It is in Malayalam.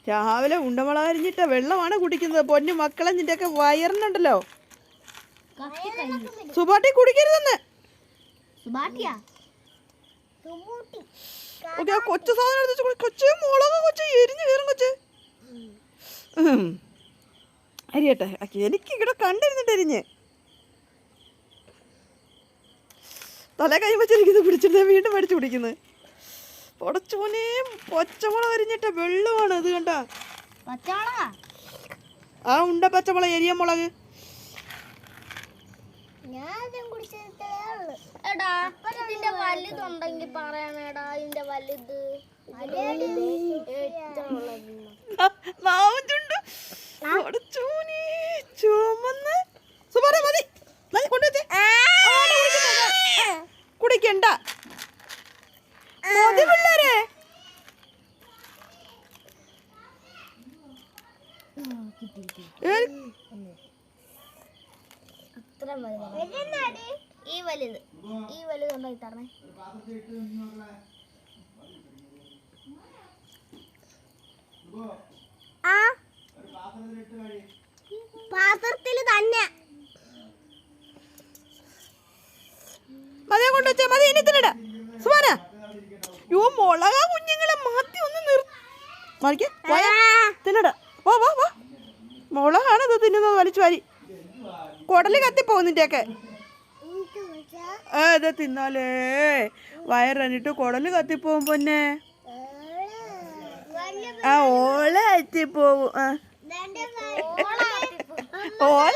രാവിലെ ഉണ്ടമുളക് അരിഞ്ഞിട്ട വെള്ളമാണ് കുടിക്കുന്നത്. പൊന്നു മക്കളെ, നിന്റെയൊക്കെ വയറിനുണ്ടല്ലോ. സുബാട്ടി കുടിക്കരുതെന്ന്. കൊച്ചു സാധനം എടുത്ത് കൊച്ചു മുളക് കൊച്ചു എരിഞ്ഞു കയറും കൊച്ച്. അരിയട്ടെ, എനിക്ക് ഇവിടെ കണ്ടിരുന്നിട്ട് എരിഞ്ഞ് തല കൈ വെച്ചിരിക്കുന്നത് പിടിച്ചിട്ട് വീണ്ടും മേടിച്ച് കുടിക്കുന്നത്. പൊടച്ചോനെ, പച്ചമുളക് അരിഞ്ഞിട്ട വെള്ളമാണ് ഇത്. കണ്ട ആ ഉണ്ട പച്ചമുളക്, എരിയ മുളക്. ചുമന്ന് കുടിക്കണ്ട മതി പിള്ളേരെ. ഈ വലുത് ഉണ്ടായി തരണേ. ആ പാത്രത്തിൽ തന്നെ മതിയെ കൊണ്ടുവച്ചാ മതി. ഇനി തിന്നട സുമാന. യോ മുളക കുഞ്ഞുങ്ങളെ മാറ്റി ഒന്ന് തിന്നട. വാ വാ വാ. മുളകാണ് ഇത് തിന്നുന്നത് വലിച്ചു വാരി. കുടല് കത്തിപ്പോകുന്നിൻ്റെയൊക്കെ. ഇത് തിന്നാലേ വയറന്നിട്ട് കുടല് കത്തിപ്പോവും പൊന്നെ. ഓള എത്തിപ്പോവും. ഓള